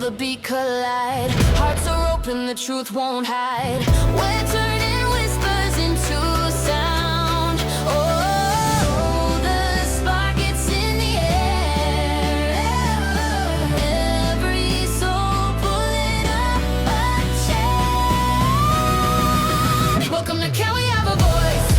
the beat collide. Hearts are open, the truth won't hide. We're turning whispers into sound. Oh, the spark, it's in the air. Every soul pulling up a chair. Welcome to Can We Have a Voice?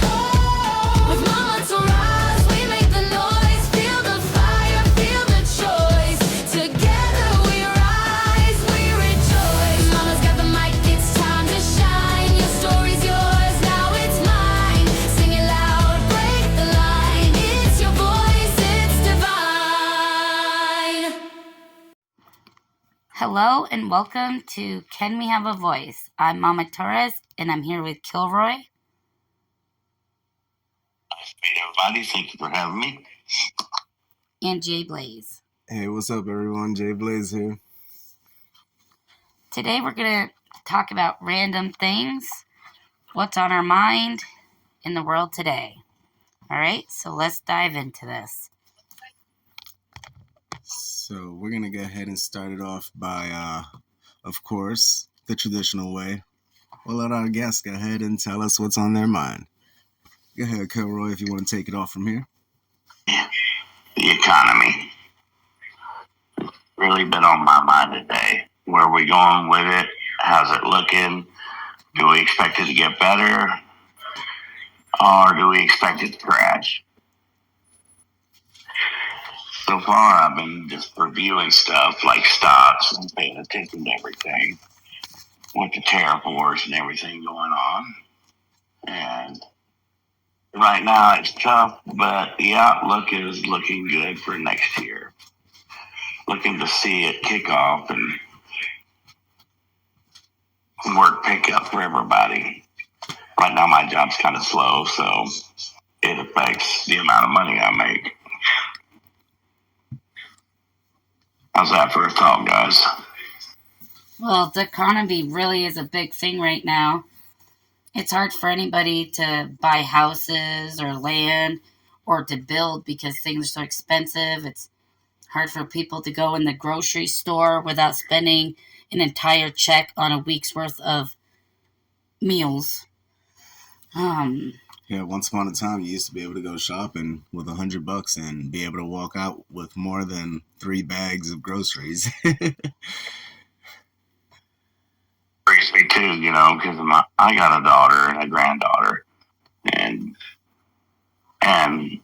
With mama to rise, we make the noise. Feel the fire, feel the choice. Together we rise, we rejoice. Mama's got the mic, it's time to shine. Your story's yours, now it's mine. Sing it loud, break the line. It's your voice, it's divine. Hello and welcome to Can We Have a Voice? I'm Mama Torres and I'm here with Kilroy. Hey everybody, thank you for having me. And Jay Blaze. Hey, what's up, everyone? Jay Blaze here. Today we're going to talk about random things, what's on our mind in the world today. All right, so let's dive into this. So we're going to go ahead and start it off by, of course, the traditional way. We'll let our guests go ahead and tell us what's on their mind. Go ahead, Kilroy, if you want to take it off from here. The economy really been on my mind today. Where are we going with it? How's it looking? Do we expect it to get better? Or do we expect it to crash? So far, I've been just reviewing stuff like stocks and paying attention to everything with the tariff wars and everything going on. And right now it's tough, but the outlook is looking good for next year. Looking to see it kick off and work pick up for everybody. Right now my job's kind of slow, so it affects the amount of money I make. How's that for a thought, guys? Well, the economy really is a big thing right now. It's hard for anybody to buy houses or land or to build because things are so expensive. It's hard for people to go in the grocery store without spending an entire check on a week's worth of meals. Yeah, once upon a time, you used to be able to go shopping with $100 and be able to walk out with more than 3 bags of groceries. Brings me too, because I got a daughter and a granddaughter, and the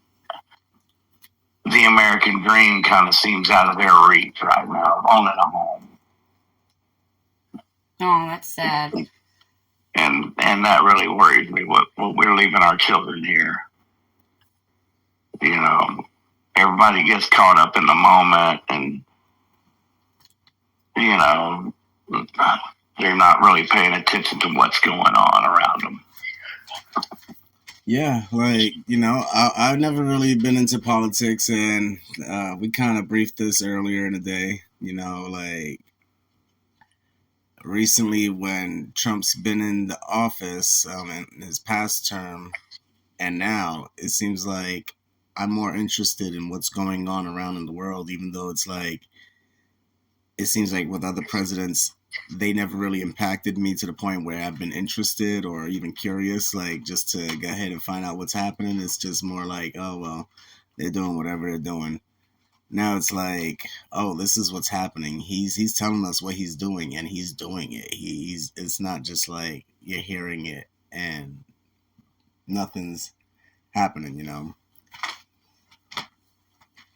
American dream kind of seems out of their reach right now, owning a home. Oh, that's sad. And that really worries me, what we're leaving our children here. Everybody gets caught up in the moment and, they're not really paying attention to what's going on around them. Yeah, I've never really been into politics, and we kind of briefed this earlier in the day, recently when Trump's been in the office in his past term, and now it seems like I'm more interested in what's going on around in the world, even though it's like, it seems like with other presidents, they never really impacted me to the point where I've been interested or even curious, just to go ahead and find out what's happening. It's just more like, oh, well, they're doing whatever they're doing. Now it's like, oh, this is what's happening. He's telling us what he's doing, and he's doing it. It's not just like you're hearing it and nothing's happening,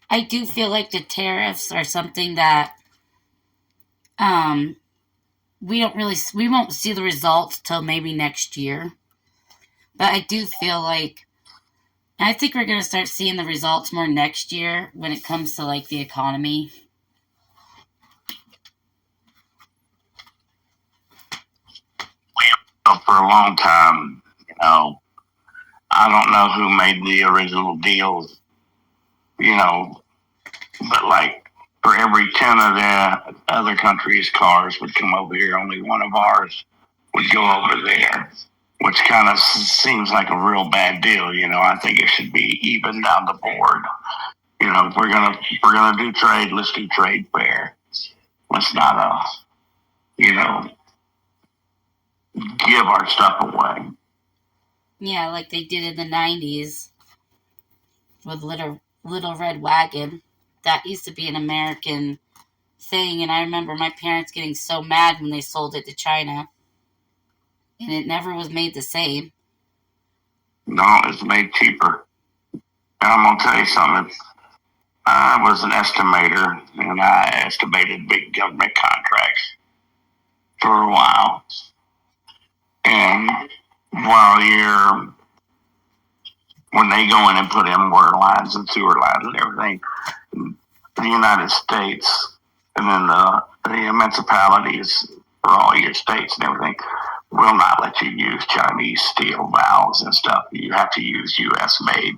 I do feel like the tariffs are something that we won't see the results till maybe next year. But I do feel like, I think we're going to start seeing the results more next year when it comes to the economy. For a long time, I don't know who made the original deals, but for every 10 of the other countries' cars would come over here, only one of ours would go over there, which kind of seems like a real bad deal. I think it should be even down the board. If we're gonna do trade, let's do trade fair. Let's not, you know, give our stuff away. Yeah, like they did in the 90s with Little Red Wagon. That used to be an American thing, and I remember my parents getting so mad when they sold it to China, and it never was made the same. No, it's made cheaper. And I'm going to tell you something. I was an estimator, and I estimated big government contracts for a while. And while when they go in and put in water lines and sewer lines and everything, the United States and then the municipalities for all your states and everything will not let you use Chinese steel valves and stuff. You have to use U.S. made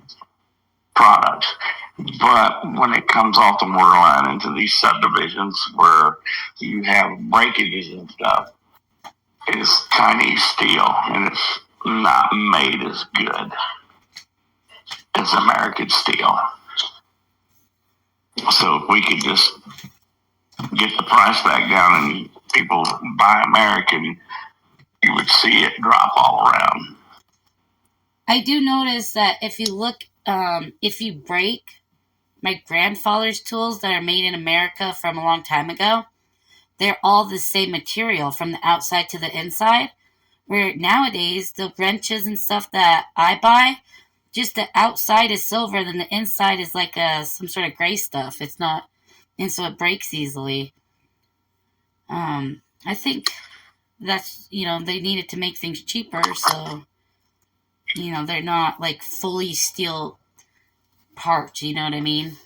products. But when it comes off the water line into these subdivisions where you have breakages and stuff, it's Chinese steel and it's not made as good as American steel. So if we could just get the price back down and people buy American, you would see it drop all around. I do notice that if you look, if you break my grandfather's tools that are made in America from a long time ago, they're all the same material from the outside to the inside. Where nowadays, the wrenches and stuff that I buy, just the outside is silver, then the inside is like some sort of gray stuff. It's not, and so it breaks easily. I think that's, they needed to make things cheaper, so, they're not like fully steel parts, you know what I mean?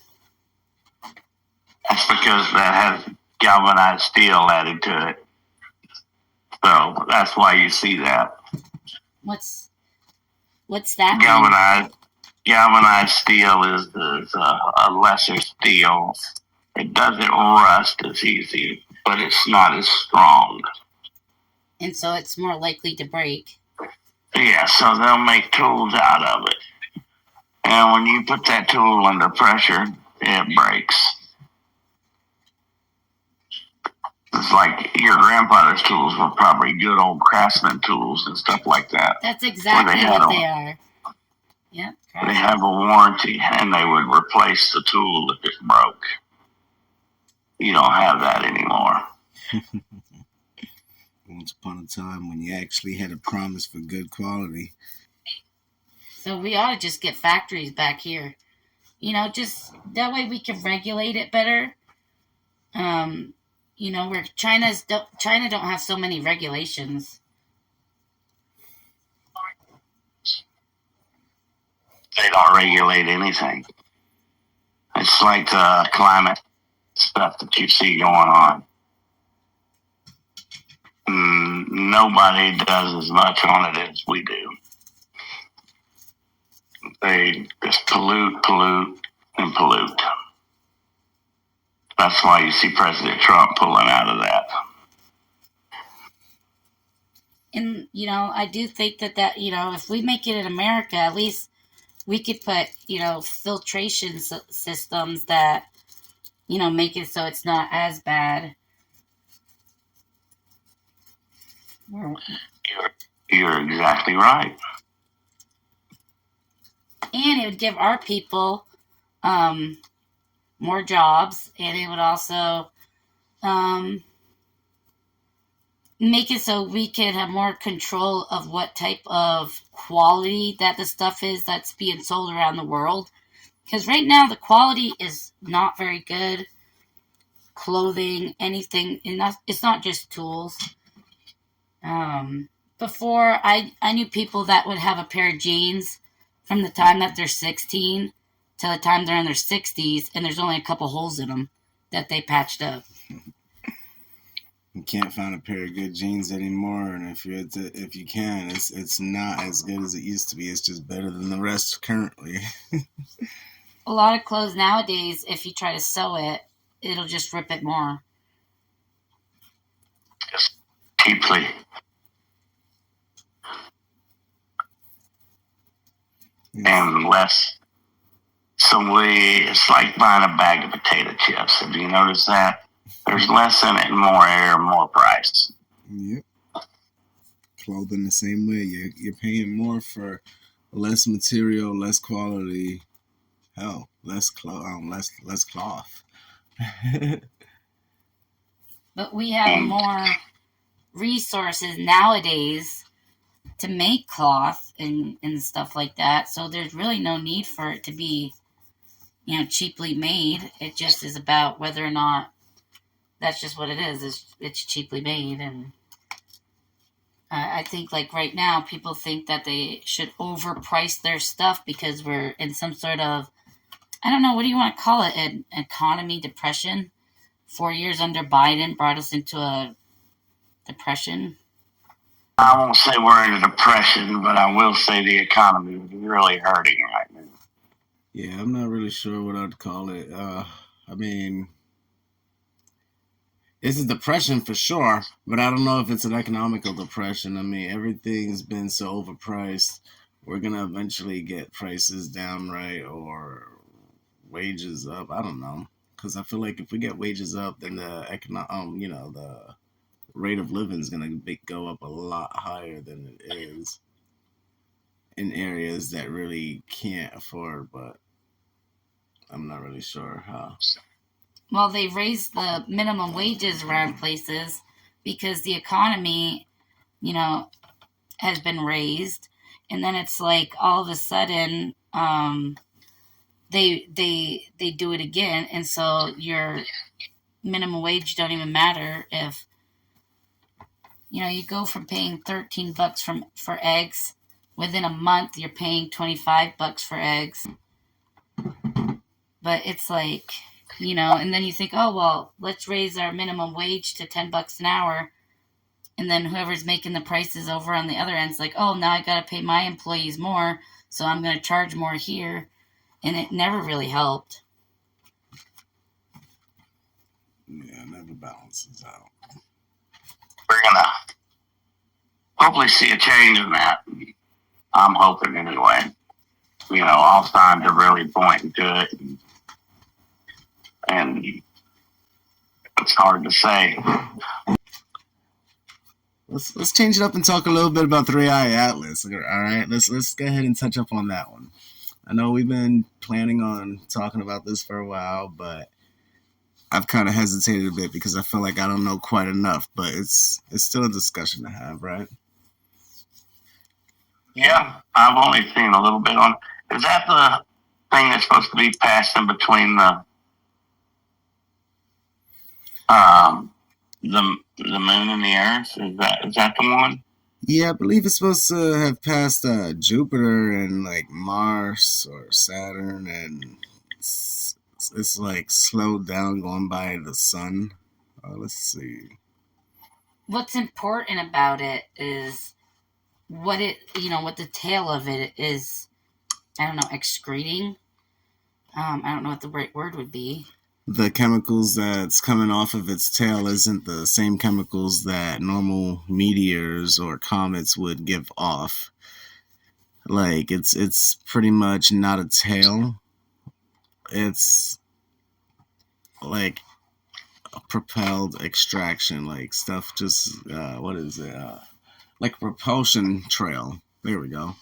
That's because that has galvanized steel added to it. So that's why you see that. What's that mean? Galvanized steel is a lesser steel. It doesn't rust as easy, but it's not as strong. And so it's more likely to break. Yeah, so they'll make tools out of it. And when you put that tool under pressure, it breaks. It's like your grandfather's tools were probably good old craftsman tools and stuff like that. That's exactly what they are. Yeah. They have a warranty, and they would replace the tool if it broke. You don't have that anymore. Once upon a time when you actually had a promise for good quality. So we ought to just get factories back here. Just that way we can regulate it better. Where China don't have so many regulations. They don't regulate anything. It's like the climate stuff that you see going on. Nobody does as much on it as we do. They just pollute, and pollute. That's why you see President Trump pulling out of that. And, I do think that, if we make it in America, at least we could put, filtration systems that, make it so it's not as bad. You're exactly right. And it would give our people more jobs, and it would also make it so we can have more control of what type of quality that the stuff is that's being sold around the world. Because right now the quality is not very good. Clothing, anything, and it's not just tools. Before, I knew people that would have a pair of jeans from the time that they're 16 to the time they're in their 60s, and there's only a couple holes in them that they patched up. You can't find a pair of good jeans anymore, and if you can, it's not as good as it used to be. It's just better than the rest currently. A lot of clothes nowadays, if you try to sew it, it'll just rip it more. Just cheaply. And less. So it's like buying a bag of potato chips. Have you noticed that? There's less in it and more air, more price. Yep. Clothing the same way. You're paying more for less material, less quality. Hell, less cloth. But we have more resources nowadays to make cloth and stuff like that. So there's really no need for it to be, cheaply made. It just is about whether or not that's just what it is. It's cheaply made. And I think like right now people think that they should overprice their stuff because we're in some sort of, I don't know, what do you want to call it? An economy depression. 4 years under Biden brought us into a depression. I won't say we're in a depression, but I will say the economy is really hurting right now. Yeah, I'm not really sure what I'd call it. I mean, it's a depression for sure, but I don't know if it's an economical depression. I mean, everything's been so overpriced. We're gonna eventually get prices down, right, or wages up. I don't know, because I feel like if we get wages up, then the the rate of living is gonna go up a lot higher than it is in areas that really can't afford. But I'm not really sure how. Well, they raised the minimum wages around places because the economy, you know, has been raised, and then it's like all of a sudden, they do it again, and so your minimum wage don't even matter if you go from paying $13 for eggs. Within a month, you're paying $25 for eggs. But it's like, and then you think, oh, well, let's raise our minimum wage to $10 an hour. And then whoever's making the prices over on the other end is like, oh, now I got to pay my employees more, so I'm going to charge more here. And it never really helped. Yeah, it never balances out. We're gonna hopefully see a change in that. I'm hoping anyway. All signs are really pointing to it, and it's hard to say. Let's change it up and talk a little bit about 3i Atlas. All right, let's go ahead and touch up on that one. I know we've been planning on talking about this for a while, but I've kind of hesitated a bit because I feel like I don't know quite enough. But it's still a discussion to have, right? Yeah, I've only seen a little bit on. Is that the thing that's supposed to be passing between the moon and the Earth? Is that the one? Yeah, I believe it's supposed to have passed Jupiter and like Mars or Saturn, and it's like slowed down going by the sun. Let's see. What's important about it is what the tail of it is. I don't know, excreting. I don't know what the right word would be. The chemicals that's coming off of its tail isn't the same chemicals that normal meteors or comets would give off. Like it's pretty much not a tail. It's like a propelled extraction, like stuff just what is it? Like a propulsion trail. There we go.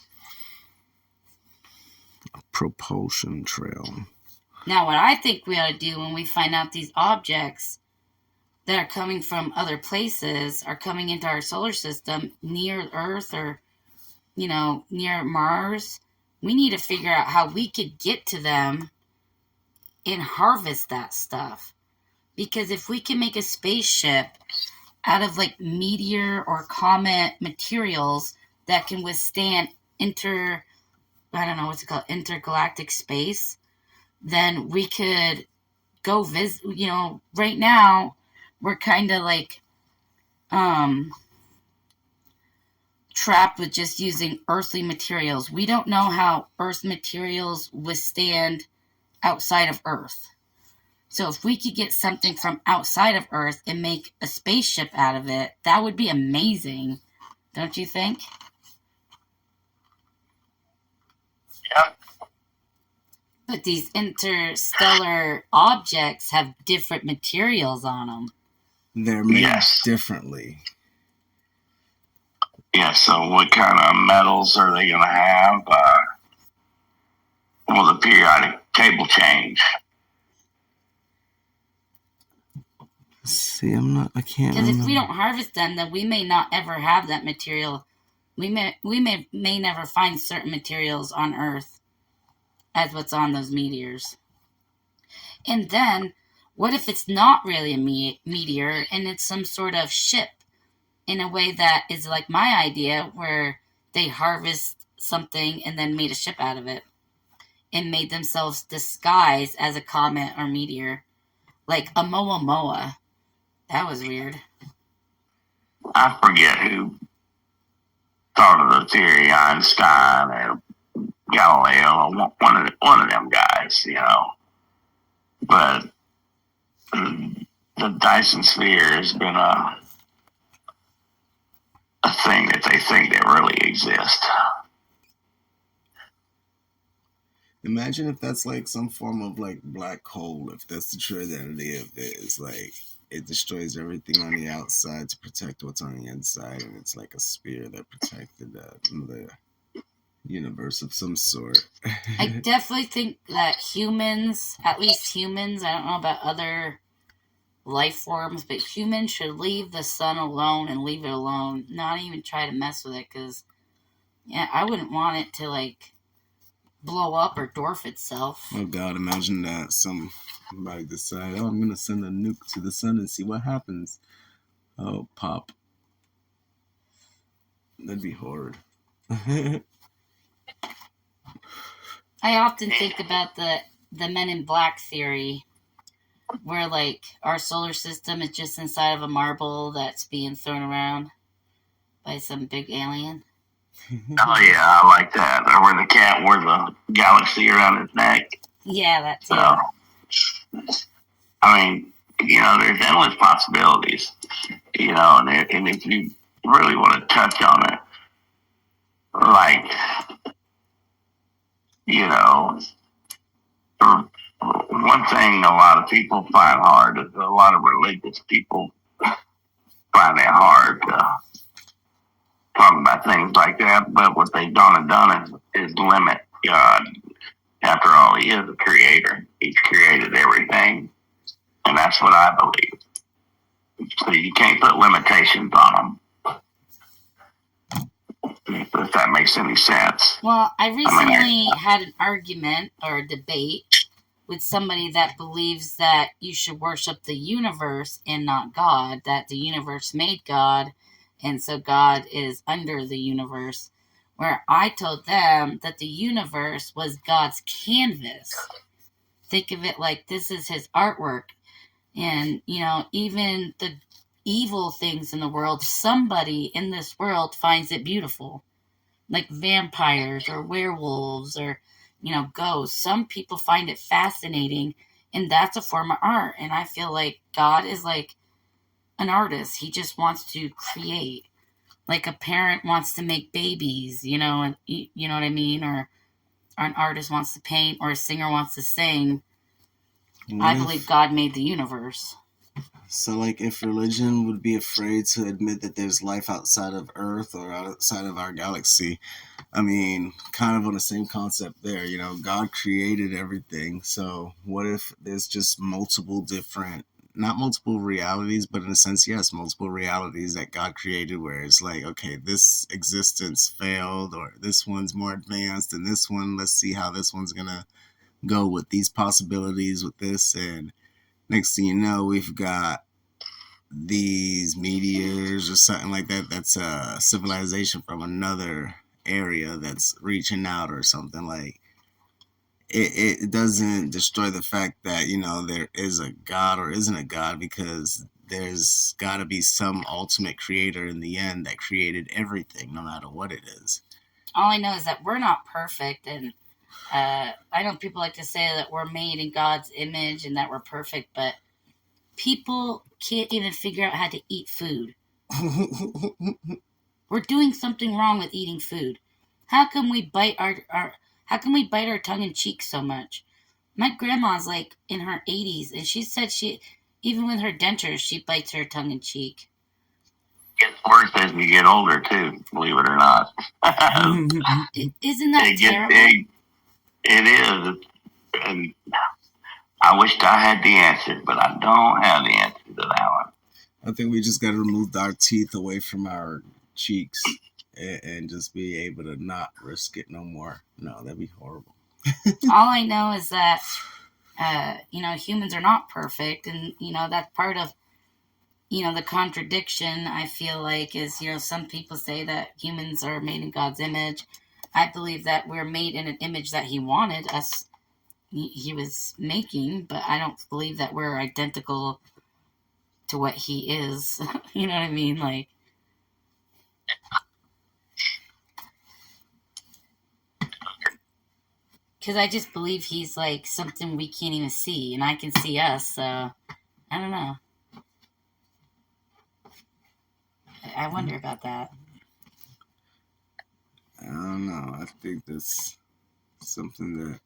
A propulsion trail. Now, what I think we ought to do when we find out these objects that are coming from other places are coming into our solar system near Earth or, near Mars, we need to figure out how we could get to them and harvest that stuff. Because if we can make a spaceship out of like meteor or comet materials that can withstand intergalactic space, then we could go visit. Right now we're kind of like trapped with just using earthly materials. We don't know how earth materials withstand outside of Earth. So if we could get something from outside of Earth and make a spaceship out of it, that would be amazing. Don't you think? Yeah. But these interstellar objects have different materials on them. They're made Yes. differently. Yeah, so what kind of metals are they going to have? Well, the periodic table change. See, I can't Because if remember. we don't harvest them, then we may not ever have that material. We may never find certain materials on Earth as what's on those meteors. And then, what if it's not really a meteor and it's some sort of ship in a way that is like my idea where they harvest something and then made a ship out of it and made themselves disguise as a comet or meteor, like a Moa. That was weird. I forget who thought of the theory, Einstein or Galileo, one of them guys, But the Dyson sphere has been a thing that they think that really exists. Imagine if that's like some form of like black hole, if that's the true identity of it. It's like it destroys everything on the outside to protect what's on the inside, and it's like a sphere that protected the universe of some sort. I definitely think that humans, at least humans, I don't know about other life forms, but humans should leave the sun alone and leave it alone. Not even try to mess with it, because I wouldn't want it to like blow up or dwarf itself. Oh God, imagine that somebody decide, oh, I'm gonna send a nuke to the sun and see what happens. Oh, pop. That'd be horrid. I often think about the Men in Black theory, where like our solar system is just inside of a marble that's being thrown around by some big alien. Oh yeah, I like that. Or where the cat wore the galaxy around his neck. Yeah, that too. So, I mean, there's endless possibilities. And if you really want to touch on it, like, one thing a lot of people find hard is a lot of religious people find it hard to talk about things like that. But what they've done is limit God. After all, He is a creator. He's created everything, and that's what I believe. So you can't put limitations on them, if that makes any sense. Well, I recently had an argument or a debate with somebody that believes that you should worship the universe and not God, that the universe made God, and so God is under the universe, where I told them that the universe was God's canvas. Think of it like this is His artwork. And, even the evil things in the world, somebody in this world finds it beautiful. Like vampires or werewolves or, ghosts. Some people find it fascinating, and that's a form of art. And I feel like God is like an artist. He just wants to create. Like a parent wants to make babies, and you know what I mean? Or an artist wants to paint, or a singer wants to sing. I believe God made the universe. So, like, if religion would be afraid to admit that there's life outside of Earth or outside of our galaxy, I mean, kind of on the same concept there, God created everything. So, what if there's just multiple different, not multiple realities, but in a sense, yes, multiple realities that God created where it's like, okay, this existence failed, or this one's more advanced than this one. Let's see how this one's going to go with these possibilities with this. And next thing you know, we've got these meteors or something like that. That's a civilization from another area that's reaching out or something. Like it doesn't destroy the fact that there is a God or isn't a God, because there's got to be some ultimate creator in the end that created everything, no matter what it is. All I know is that we're not perfect, and I know people like to say that we're made in God's image and that we're perfect, but people can't even figure out how to eat food. We're doing something wrong with eating food. How can we bite our tongue in cheek so much? My grandma's like in her 80s, and she said even with her dentures, she bites her tongue in cheek. It gets worse as you get older too, believe it or not. Isn't that terrible? It is, and I wished I had the answer, but I don't have the answer to that one. I think we just got to remove our teeth away from our cheeks and just be able to not risk it no more. No, that'd be horrible. All I know is that, humans are not perfect, and, that's part of, the contradiction, I feel like, is, some people say that humans are made in God's image. I believe that we're made in an image that He wanted us, He was making, but I don't believe that we're identical to what He is. You know what I mean? Like, because I just believe He's like something we can't even see, and I can see us, so I don't know. I wonder about that. I don't know. I think that's something that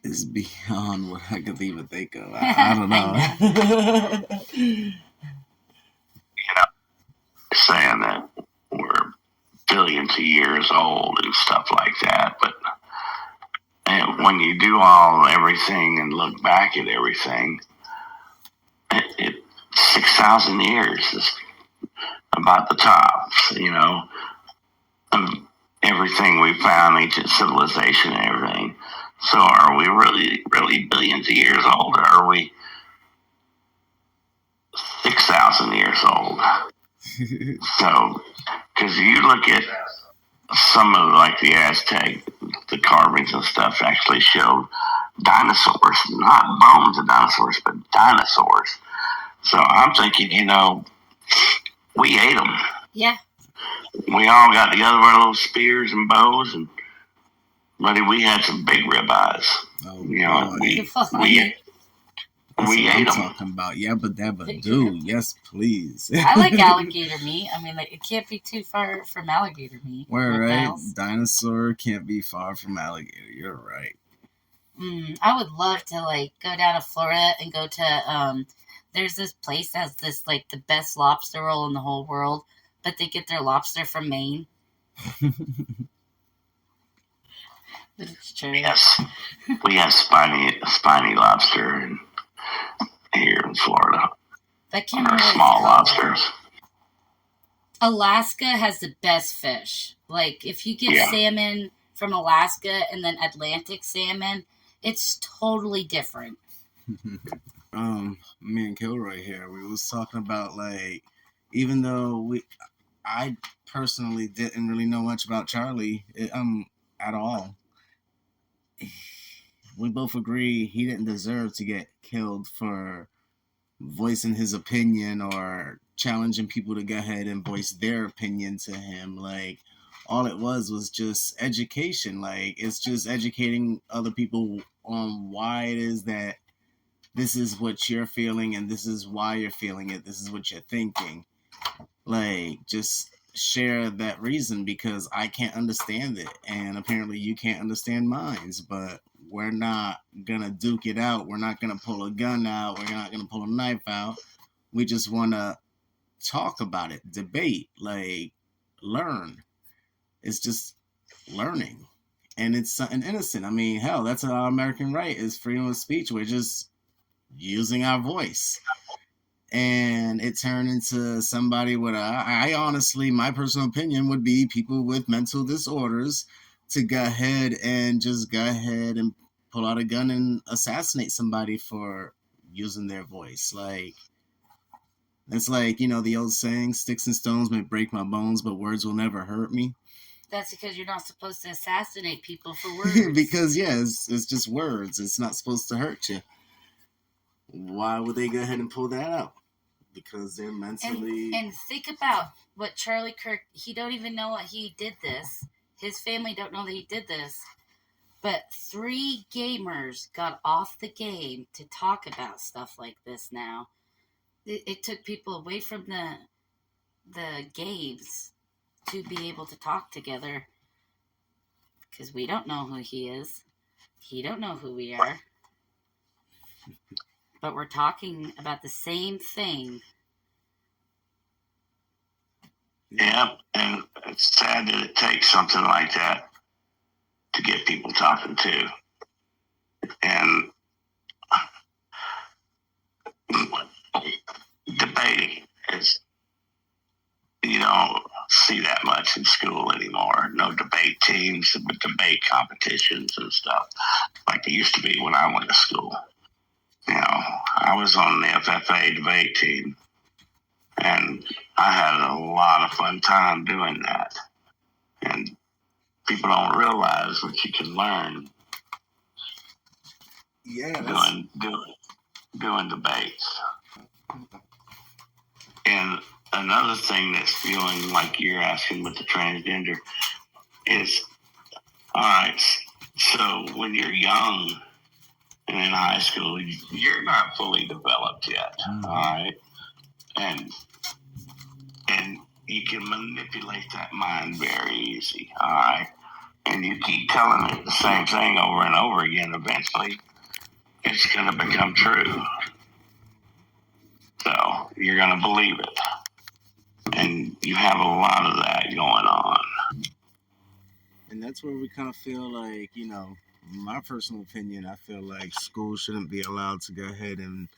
is beyond what I could even think of. I don't know. Saying that we're billions of years old and stuff like that, but when you do everything and look back at everything, it 6,000 years is about the top, of everything we found, ancient civilization and everything. So are we really, really billions of years old, or are we 6,000 years old? So, because you look at some of like the Aztec, the carvings and stuff actually showed dinosaurs, not bones of dinosaurs, but dinosaurs. So I'm thinking, we ate them. Yeah. We all got together with our little spears and bows, and buddy, we had some big ribeyes. Oh, we ate them. Talking about yabba dabba do. Yes, please. I like alligator meat. I mean, like, it can't be too far from alligator meat. We're right. Dinosaur can't be far from alligator. You're right. I would love to like go down to Florida and go to there's this place that has this like the best lobster roll in the whole world, but they get their lobster from Maine. But it's true. Yes, we have spiny lobster here in Florida. That can't be small lobsters. Alaska has the best fish. Like if you get salmon from Alaska and then Atlantic salmon, it's totally different. Me and Kilroy here, we was talking about like, even though I personally didn't really know much about Charlie at all. We both agree he didn't deserve to get killed for voicing his opinion or challenging people to go ahead and voice their opinion to him. Like, all it was just education. Like, it's just educating other people on why it is that this is what you're feeling and this is why you're feeling it. This is what you're thinking. Like, just share that reason, because I can't understand it, and apparently you can't understand mine, but we're not gonna duke it out. We're not gonna pull a gun out. We're not gonna pull a knife out. We just want to talk about it, debate, like, learn. It's just learning, and it's something innocent. I mean, hell, that's our American right, is freedom of speech. We're just using our voice. And it turned into somebody with I honestly, my personal opinion would be people with mental disorders to go ahead and pull out a gun and assassinate somebody for using their voice. Like, it's like, the old saying, sticks and stones may break my bones, but words will never hurt me. That's because you're not supposed to assassinate people for words. Because, it's just words. It's not supposed to hurt you. Why would they go ahead and pull that out? Because they're mentally... And think about what Charlie Kirk... He don't even know what he did this. His family don't know that he did this. But 3 gamers got off the game to talk about stuff like this now. It took people away from the games to be able to talk together. Because we don't know who he is. He don't know who we are. But we're talking about the same thing. Yeah, and it's sad that it takes something like that to get people talking to. And debating is, you don't see that much in school anymore. No debate teams, but debate competitions and stuff like it used to be when I went to school. You know, I was on the FFA debate team, and I had a lot of fun time doing that. And people don't realize what you can learn doing debates. And another thing that's feeling like you're asking with the transgender is, all right, so when you're young and in high school, you're not fully developed yet, all right? And you can manipulate that mind very easy, all right? And you keep telling it the same thing over and over again, eventually it's going to become true. So you're going to believe it. And you have a lot of that going on. And that's where we kind of feel like, you know, my personal opinion, I feel like schools shouldn't be allowed to go ahead and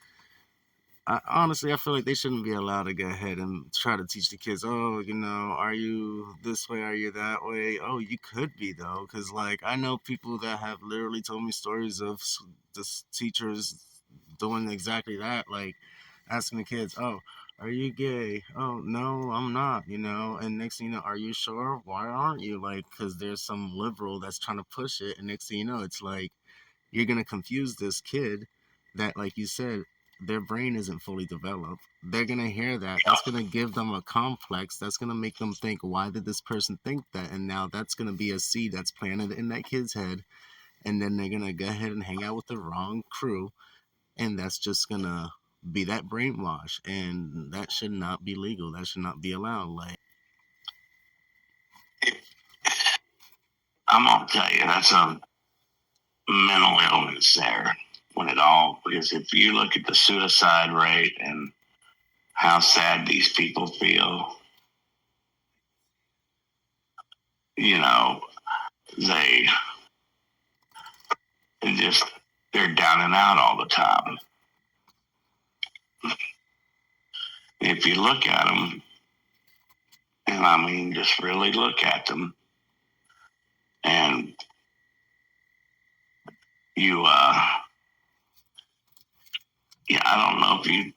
honestly, I feel like they shouldn't be allowed to go ahead and try to teach the kids, oh, you know, are you this way? Are you that way? Oh, you could be, though. Because, like, I know people that have literally told me stories of teachers doing exactly that. Like, asking the kids, oh, are you gay? Oh, no, I'm not, you know? And next thing you know, are you sure? Why aren't you? Like, because there's some liberal that's trying to push it. And next thing you know, it's like, you're going to confuse this kid that, like you said, their brain isn't fully developed. They're going to hear that. That's going to give them a complex. That's going to make them think, why did this person think that? And now that's going to be a seed that's planted in that kid's head. And then they're going to go ahead and hang out with the wrong crew. And that's just going to be that brainwash. And that should not be legal. That should not be allowed. Like, I'm going to tell you, that's a mental illness there because if you look at the suicide rate and how sad these people feel, you know, they just, they're down and out all the time. If you look at them, and I mean, just really look at them, and you, yeah, I don't know if you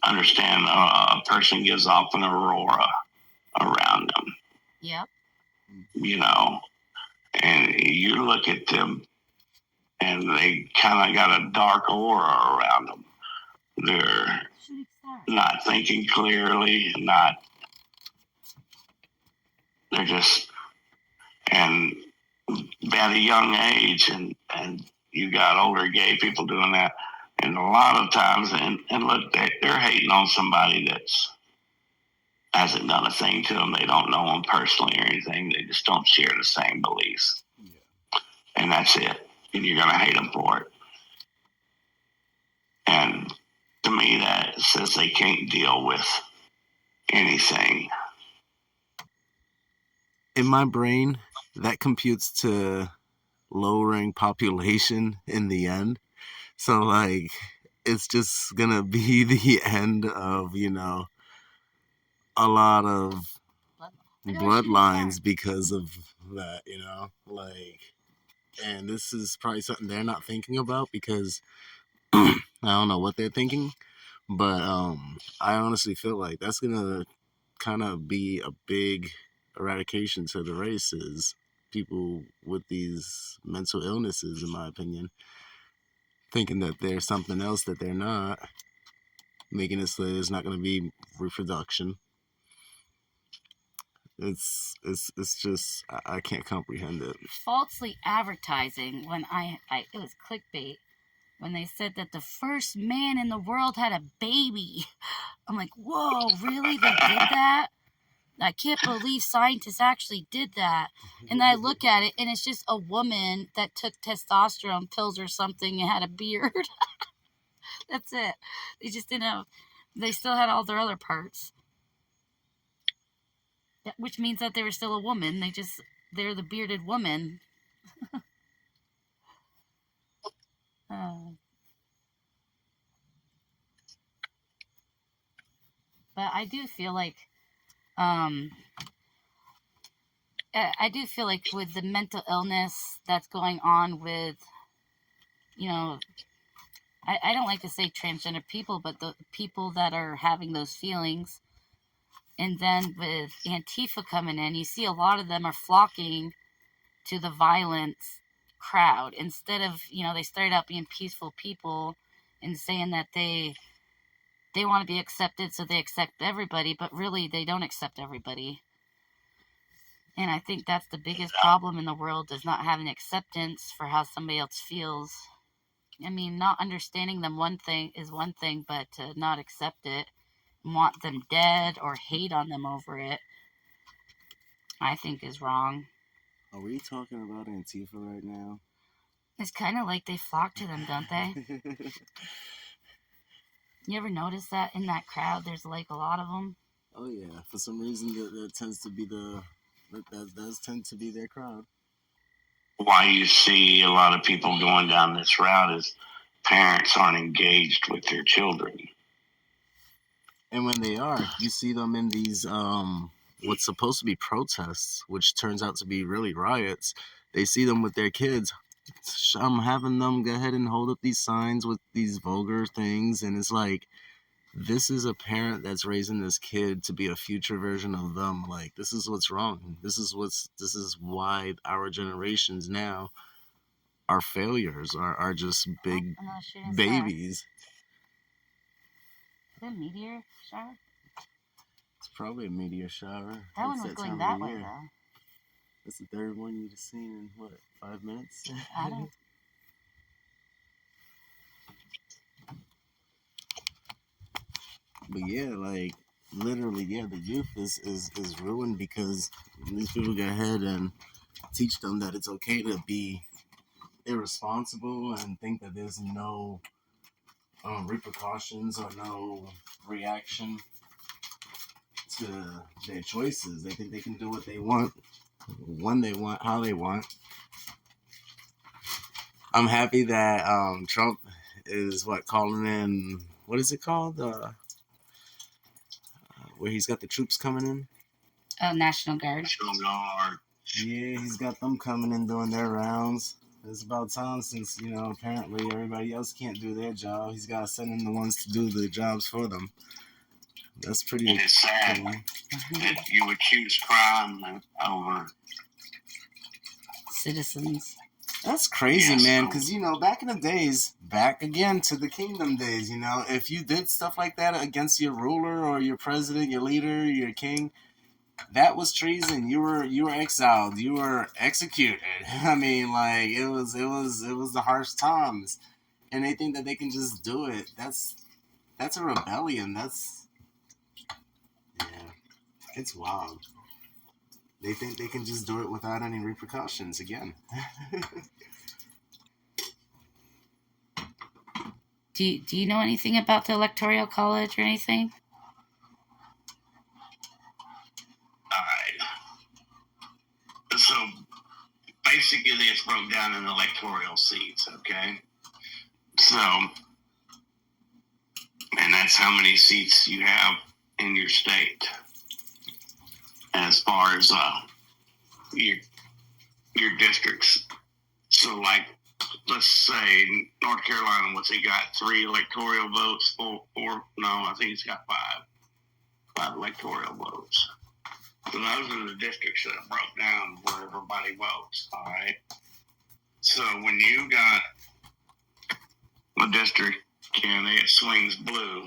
understand, a person gives off an aurora around them. Yep. You know, and you look at them and they kind of got a dark aura around them. They're not thinking clearly, they're just, and at a young age, and you got older gay people doing that. And a lot of times, and look, they're hating on somebody that's hasn't done a thing to them. They don't know them personally or anything. They just don't share the same beliefs. Yeah. And that's it. And you're going to hate them for it. And to me, that says they can't deal with anything. in my brain, that computes to lowering population in the end. So, like, it's just gonna be the end of, you know, a lot of bloodlines because of that, you know? Like, and this is probably something they're not thinking about because I don't know what they're thinking, but I honestly feel like that's gonna kind of be a big eradication to the races. People with these mental illnesses, in my opinion, thinking that they're something else that they're not, making it so there's not going to be reproduction. It's just I can't comprehend it. Falsely advertising when it was clickbait when they said that the first man in the world had a baby. I'm like, whoa, really? They did that? I can't believe scientists actually did that. And then I look at it, and it's just a woman that took testosterone pills or something and had a beard. That's it. They just didn't have, they still had all their other parts. Which means that they were still a woman. They're the bearded woman. But I do feel like, um, with the mental illness that's going on with, you know, I don't like to say transgender people, but the people that are having those feelings. And then with Antifa coming in, you see a lot of them are flocking to the violent crowd instead of, they started out being peaceful people and saying that they want to be accepted, so they accept everybody, but really they don't accept everybody. And I think that's the biggest problem in the world, is not having acceptance for how somebody else feels. I mean, not understanding them is one thing, but to not accept it, want them dead, or hate on them over it, I think is wrong. Are we talking about Antifa right now? It's kind of like they flock to them, don't they? You ever notice that in that crowd, there's like a lot of them? Oh yeah, for some reason that tends to be that does tend to be their crowd. Why you see a lot of people going down this route is parents aren't engaged with their children. And when they are, you see them in these what's supposed to be protests, which turns out to be really riots. They see them with their kids. I'm having them go ahead and hold up these signs with these vulgar things, and it's like, this is a parent that's raising this kid to be a future version of them. Like, this is what's wrong. This is why our generations now are failures, are just big babies. Is it a meteor shower? It's probably a meteor shower. That one was going that way, though. That's the third one you've seen in, 5 minutes? I don't. But yeah, like, literally, yeah, the youth is ruined because these people go ahead and teach them that it's okay to be irresponsible and think that there's no repercussions or no reaction to their choices. They think they can do what they want, when they want, how they want. I'm happy that Trump is calling in, what is it called? Where he's got the troops coming in. Oh, National Guard. National Guard. Yeah, he's got them coming in doing their rounds. It's about time, since, apparently everybody else can't do their job. He's got to send in the ones to do the jobs for them. That's pretty It is sad cool. that you would choose crime over Citizens. That's crazy, Yes. man, because, back in the days, back again to the kingdom days, if you did stuff like that against your ruler or your president, your leader, your king, that was treason. You were exiled. You were executed. I mean, like, it was the harsh times, and they think that they can just do it. That's a rebellion. It's wild. They think they can just do it without any repercussions again. Do you know anything about the Electoral College or anything? Alright. So basically it's broke down in electoral seats, okay? So, and that's how many seats you have in your state. As far as your districts. So, like, let's say North Carolina, what's he got? 3 electoral votes? Four? No, I think he's got 5 electoral votes. So those are the districts that are broke down where everybody votes. All right. So when you got a district and it swings blue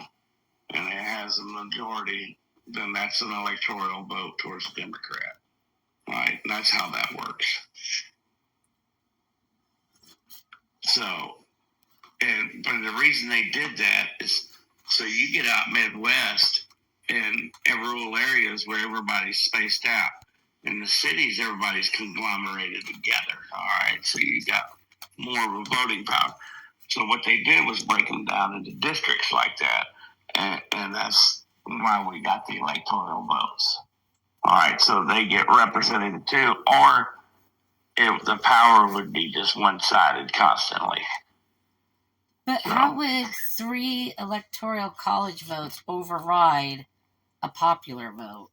and it has a majority, then that's an electoral vote towards the Democrat. Right? And that's how that works. So, but the reason they did that is so you get out Midwest in rural areas where everybody's spaced out. In the cities, everybody's conglomerated together. All right, so you got more of a voting power. So what they did was break them down into districts like that, and that's why we got the electoral votes. All right, so they get represented too, or if the power would be just one-sided constantly. But how would 3 electoral college votes override a popular vote?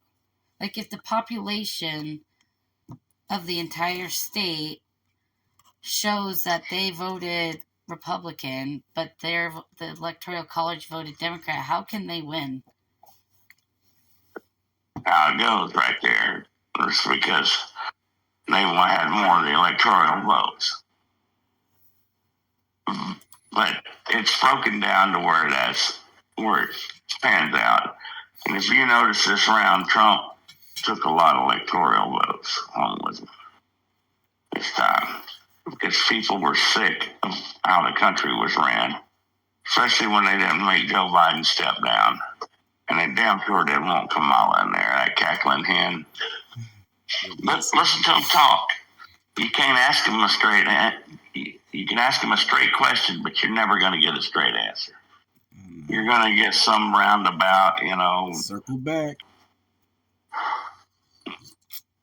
Like, if the population of the entire state shows that they voted Republican, but the electoral college voted Democrat, how can they win? How it goes right there. It's because they had more of the electoral votes. But it's broken down to where it pans out. And if you notice this round, Trump took a lot of electoral votes home with him this time because people were sick of how the country was ran, especially when they didn't make Joe Biden step down. And they damn sure didn't want Kamala in there, that cackling hen. But listen to him talk. You can't ask him a straight answer. You can ask him a straight question, but you're never going to get a straight answer. You're going to get some roundabout, circle back.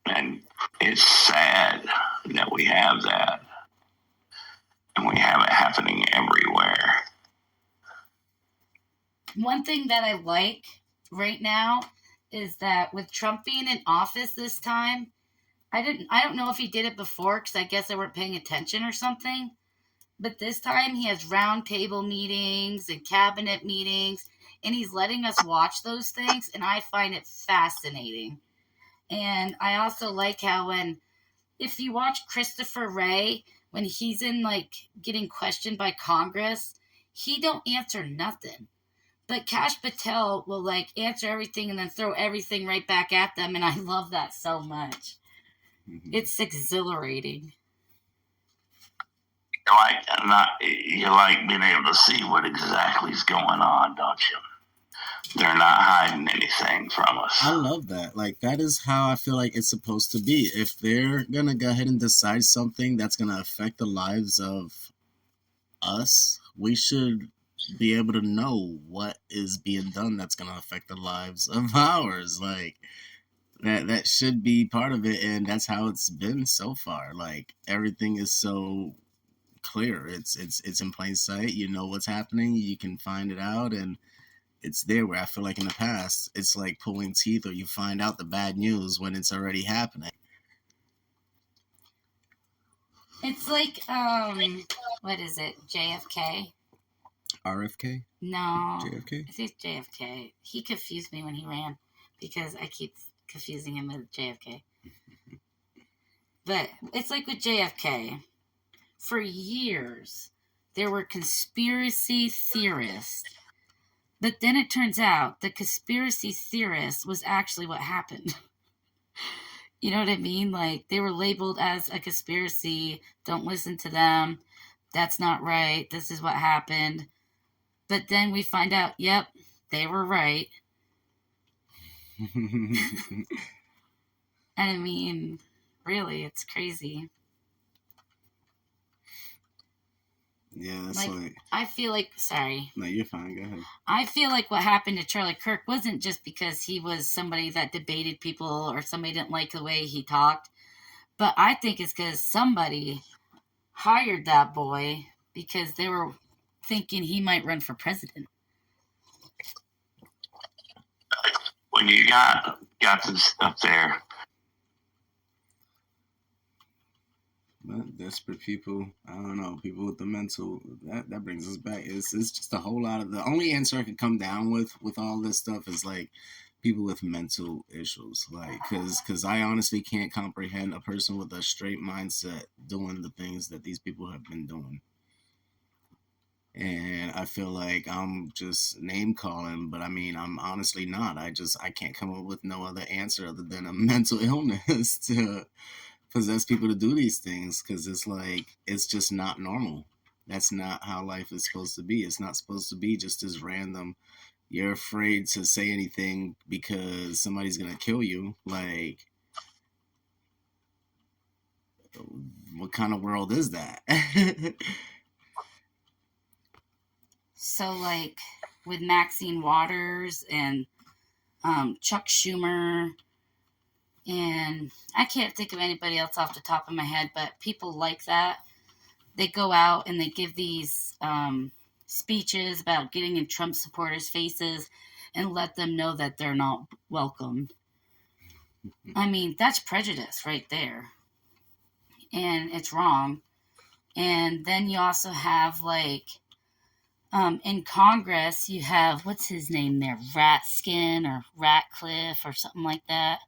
And it's sad that we have that. And we have it happening everywhere. One thing that I like right now is that with Trump being in office this time, I don't know if he did it before because I guess they weren't paying attention or something. But this time he has roundtable meetings and cabinet meetings, and he's letting us watch those things, and I find it fascinating. And I also like how if you watch Christopher Wray, when he's in getting questioned by Congress, he don't answer nothing. But Kash Patel will answer everything and then throw everything right back at them, and I love that so much. Mm-hmm. It's exhilarating. You like being able to see what exactly is going on, don't you? They're not hiding anything from us. I love that. That is how I feel like it's supposed to be. If they're going to go ahead and decide something that's going to affect the lives of us, we should be able to know what is being done that's going to affect the lives of ours. That should be part of it, and that's how it's been so far. Everything is so clear. It's in plain sight. You know what's happening. You can find it out, and it's there. Where I feel like in the past, it's like pulling teeth, or you find out the bad news when it's already happening. It's like what is it? JFK? RFK? No. JFK? I think JFK. He confused me when he ran because I keep confusing him with JFK. But it's like with JFK. For years, there were conspiracy theorists. But then it turns out the conspiracy theorist was actually what happened. You know what I mean? They were labeled as a conspiracy. Don't listen to them. That's not right. This is what happened. But then we find out, yep, they were right. I mean, really, it's crazy. Yeah, that's I feel like, sorry. No, you're fine. Go ahead. I feel like what happened to Charlie Kirk wasn't just because he was somebody that debated people or somebody didn't like the way he talked. But I think it's because somebody hired that boy because they were thinking he might run for president. When you got this stuff there. But desperate people, I don't know, people with the mental, that brings us back. It's just a whole lot of, the only answer I could come down with all this stuff is people with mental issues. Because I honestly can't comprehend a person with a straight mindset doing the things that these people have been doing. And I feel like I'm just name calling, but I mean, I'm honestly not. I can't come up with no other answer other than a mental illness to possess people to do these things, because it's just not normal. That's not how life is supposed to be. It's not supposed to be just this random you're afraid to say anything because somebody's gonna kill you. Like, what kind of world is that? So, like, with Maxine Waters and Chuck Schumer, and I can't think of anybody else off the top of my head, but people like that, they go out and they give these speeches about getting in Trump supporters' faces and let them know that they're not welcome. I mean, that's prejudice right there. And it's wrong. And then you also have, like, in Congress, you have, what's his name there? Ratskin or Ratcliffe or something like that.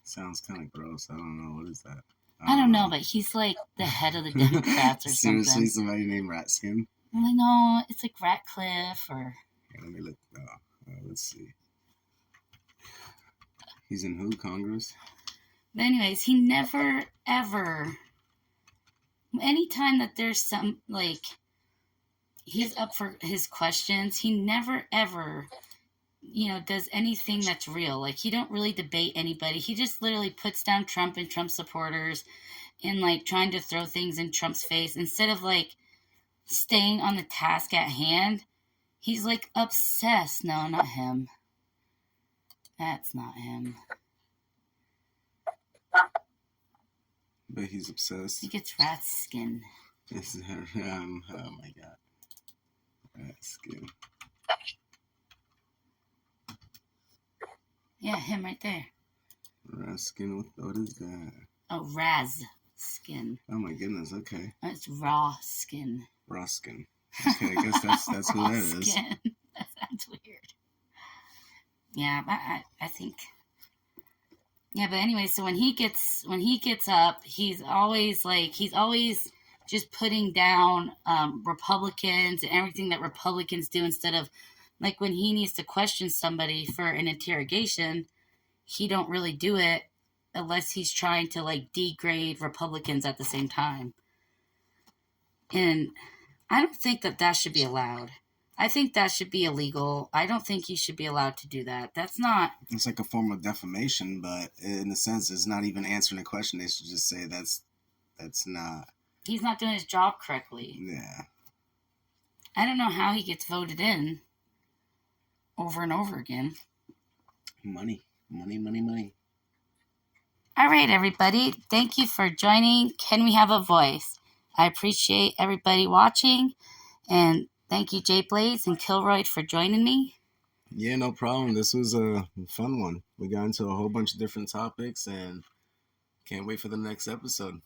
Sounds kind of gross. I don't know. What is that? I don't know, but he's like the head of the Democrats or Seriously, something. somebody named Ratskin? I know, it's like Ratcliffe or... Yeah, let me look. Let's see. He's in who? Congress? But anyways, he never, ever... Anytime that there's some, like... He's up for his questions, he never, ever... does anything that's real. Like, he don't really debate anybody. He just literally puts down Trump and Trump supporters and, like, trying to throw things in Trump's face instead of, like, staying on the task at hand. He's, like, obsessed. No, not him. That's not him. But he's obsessed. He gets rat skin. Oh my god. Ratskin. Yeah, him right there. Ratskin, what is that? Oh, Raz skin. Oh my goodness, okay. It's raw skin. Raskin. Okay, I guess that's who that is. Skin. That sounds weird. Yeah, I think. Yeah, but anyway, so when he gets up, he's always just putting down Republicans and everything that Republicans do instead of, like, when he needs to question somebody for an interrogation, he don't really do it unless he's trying to, like, degrade Republicans at the same time. And I don't think that should be allowed. I think that should be illegal. I don't think he should be allowed to do that. That's not... It's like a form of defamation, but in a sense, it's not even answering a question. They should just say that's not... He's not doing his job correctly. Yeah. I don't know how he gets voted in over and over again. Money. Money, money, money. All right, everybody. Thank you for joining Can We Have a Voice? I appreciate everybody watching, and thank you, Jay Blaze and Kilroy, for joining me. Yeah, no problem. This was a fun one. We got into a whole bunch of different topics, and can't wait for the next episode.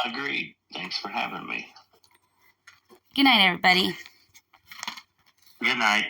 Agreed. Thanks for having me. Good night, everybody. Good night.